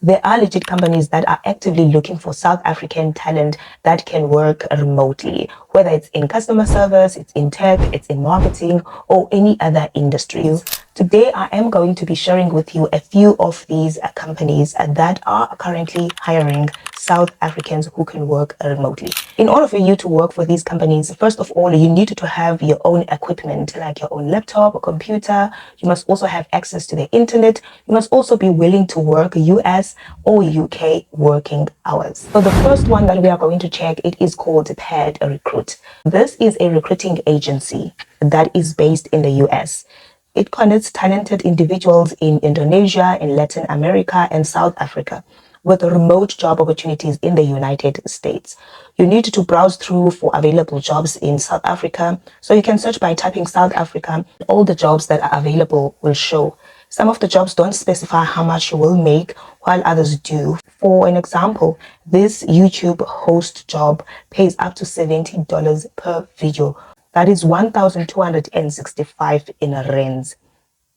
There are legit companies that are actively looking for South African talent that can work remotely, whether it's in customer service, it's in tech, it's in marketing, or any other industry. Today, I am going to be sharing with you a few of these companies that are currently hiring South Africans who can work remotely. In order for you to work for these companies, first of all, you need to have your own equipment, like your own laptop or computer. You must also have access to the internet. You must also be willing to work US or UK working hours. So the first one that we are going to check, it is called Pad Recruit. This is a recruiting agency that is based in the US. It connects talented individuals in Indonesia, in Latin America, and South Africa with remote job opportunities in the United States. You need to browse through for available jobs in South Africa. So you can search by typing South Africa. All the jobs that are available will show. Some of the jobs don't specify how much you will make, while others do. For an example, this YouTube host job pays up to $70 per video. That is 1,265 in rands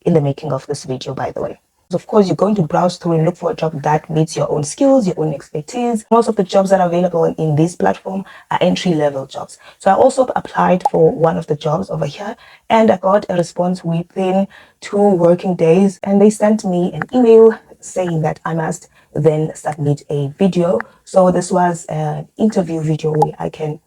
in the making of this video, by the way. Of course, you're going to browse through and look for a job that meets your own skills, your own expertise. Most of the jobs that are available in this platform are entry-level jobs. So I also applied for one of the jobs over here, and I got a response within 2 working days, and they sent me an email saying that I must then submit a video. So this was an interview video where I can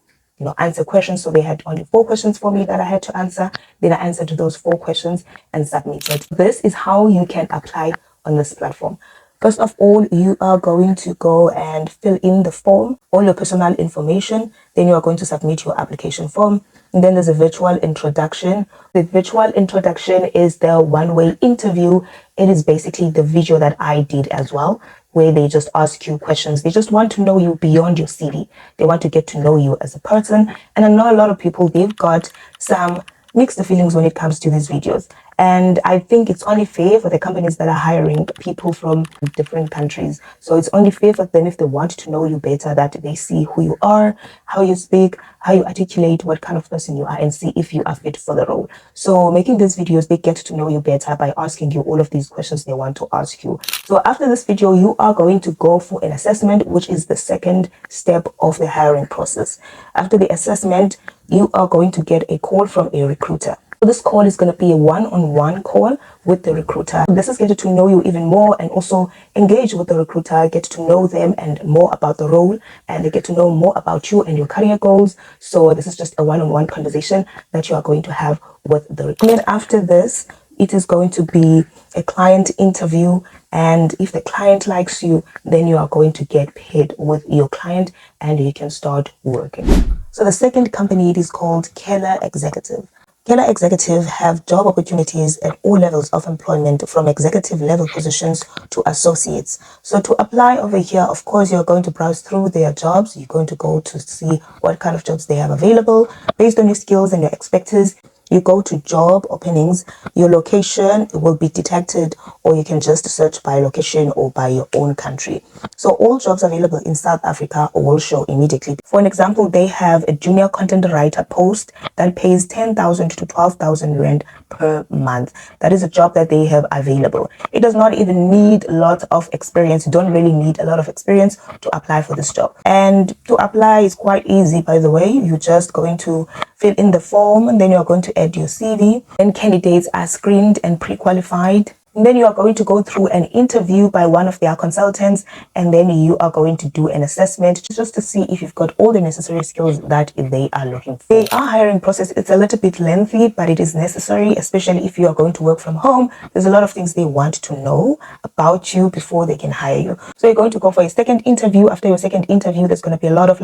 answer questions. So they had only 4 questions for me that I had to answer. Then I answered those 4 questions and submitted. This is how you can apply on this platform. First of all, you are going to go and fill in the form, all your personal information. Then you are going to submit your application form. And then there's a virtual introduction. The virtual introduction is the one-way interview. It is basically the video that I did as well, where they just ask you questions. They just want to know you beyond your CV. They want to get to know you as a person. And I know a lot of people, they've got some mixed feelings when it comes to these videos. And I think it's only fair for the companies that are hiring people from different countries. So it's only fair for them, if they want to know you better, that they see who you are, how you speak, how you articulate, what kind of person you are, and see if you are fit for the role. So making these videos, they get to know you better by asking you all of these questions they want to ask you. So after this video, you are going to go for an assessment, which is the second step of the hiring process. After the assessment, you are going to get a call from a recruiter. So this call is going to be a one-on-one call with the recruiter. This is getting to know you even more and also engage with the recruiter, get to know them and more about the role, and they get to know more about you and your career goals. So this is just a one-on-one conversation that you are going to have with the recruiter. And after this, it is going to be a client interview, and if the client likes you, then you are going to get paid with your client and you can start working. So the second company, it is called Keller Executive. Keller Executive have job opportunities at all levels of employment, from executive level positions to associates. So to apply over here, of course, you're going to browse through their jobs. You're going to go to see what kind of jobs they have available based on your skills and your expertise. You go to job openings, your location will be detected, or you can just search by location or by your own country. So all jobs available in South Africa will show immediately. For an example, they have a junior content writer post that pays 10,000 to 12,000 rand per month. That is a job that they have available. It does not even need lots of experience. You don't really need a lot of experience to apply for this job. And to apply is quite easy, by the way. You're just going to fill in the form, and then you're going to add your CV. And candidates are screened and pre-qualified. And then you are going to go through an interview by one of their consultants, and then you are going to do an assessment just to see if you've got all the necessary skills that they are looking for. The hiring process, it's a little bit lengthy, but it is necessary, especially if you are going to work from home. There's a lot of things they want to know about you before they can hire you. So you're going to go for a second interview. After your second interview, there's going to be a lot of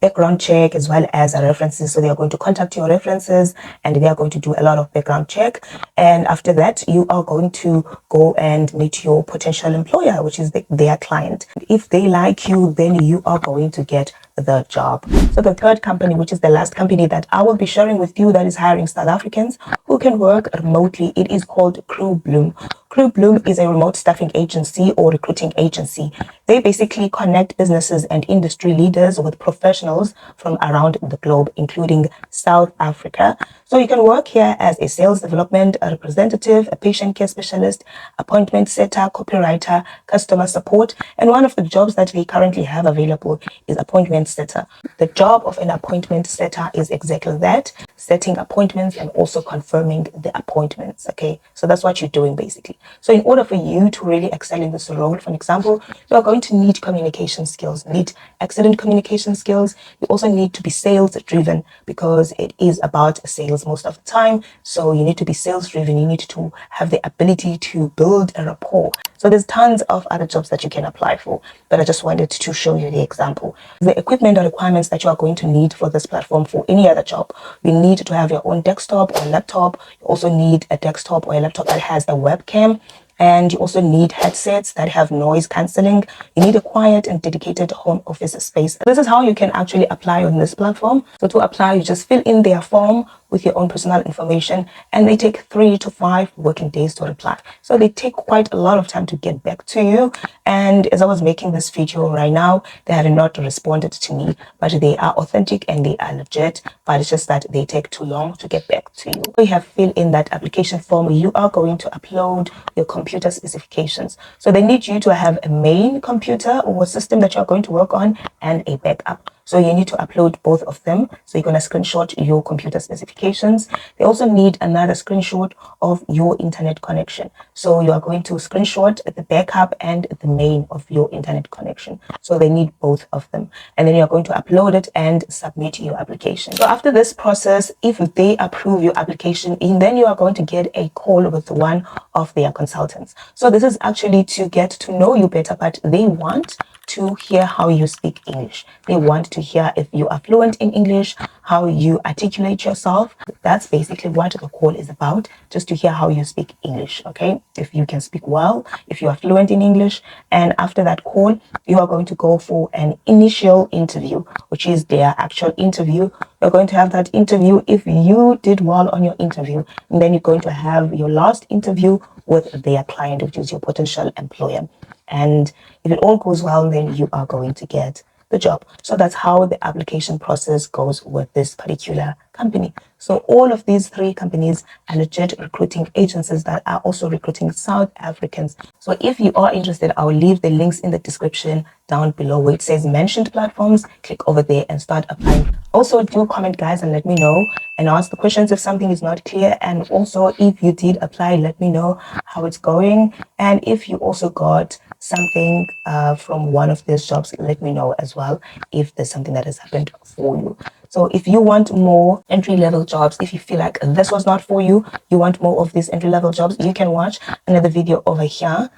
background check as well as references. So they are going to contact your references and they are going to do a lot of background check. And after that, you are going to go and meet your potential employer, which is their client. If they like you, then you are going to get the job. So the third company, which is the last company that I will be sharing with you that is hiring South Africans who can work remotely, it is called Crew Bloom. Crew Bloom is a remote staffing agency or recruiting agency. They basically connect businesses and industry leaders with professionals from around the globe, including South Africa. So you can work here as a sales development representative, a patient care specialist, appointment setter, copywriter, customer support, and one of the jobs that they currently have available is appointment setter. The job of an appointment setter is exactly that, setting appointments and also confirming the appointments. Okay, so that's what you're doing basically. So in order for you to really excel in this role, for example, you are going to need communication skills, need excellent communication skills. You also need to be sales driven because it is about sales most of the time. So you need to be sales driven. You need to have the ability to build a rapport. So there's tons of other jobs that you can apply for, but I just wanted to show you the example. The equipment or requirements that you are going to need for this platform for any other job, you need to have your own desktop or laptop. You also need a desktop or a laptop that has a webcam. And you also need headsets that have noise cancelling. You need a quiet and dedicated home office space. This is how you can actually apply on this platform. So to apply, you just fill in their form with your own personal information, and they take 3 to 5 working days to reply. So they take quite a lot of time to get back to you. And as I was making this video right now, they have not responded to me, but they are authentic and they are legit, but it's just that they take too long to get back to you. You have filled in that application form. You are going to upload your computer specifications. So they need you to have a main computer or system that you're going to work on and a backup. So you need to upload both of them. So you're going to screenshot your computer specifications. They also need another screenshot of your internet connection. So you are going to screenshot the backup and the main of your internet connection. So they need both of them. And then you're going to upload it and submit your application. So after this process, if they approve your application, then you are going to get a call with one of their consultants. So this is actually to get to know you better, but they want to hear how you speak English. They want to hear if you are fluent in English, how you articulate yourself. That's basically what the call is about, just to hear how you speak English, okay? If you can speak well, if you are fluent in English. And after that call, you are going to go for an initial interview, which is their actual interview. You're going to have that interview if you did well on your interview. And then you're going to have your last interview with their client, which is your potential employer. And if it all goes well, then you are going to get the job. So that's how the application process goes with this particular company. So all of these 3 companies are legit recruiting agencies that are also recruiting South Africans. So if you are interested, I will leave the links in the description down below where it says mentioned platforms. Click over there and start applying. Also do comment, guys, and let me know and ask the questions if something is not clear. And also if you did apply, let me know how it's going. And if you also got something from one of these jobs, let me know as well if there's something that has happened for you. So if you want more entry-level jobs, if you feel like this was not for you, you want more of these entry-level jobs, you can watch another video over here,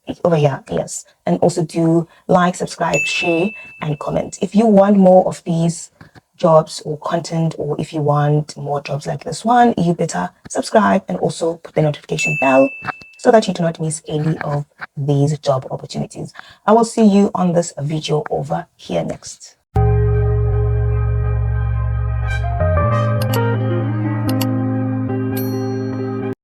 yes, and also do like, subscribe, share, and comment. If you want more of these jobs or content, or if you want more jobs like this one, you better subscribe and also put the notification bell so that you do not miss any of these job opportunities. I will see you on this video over here next.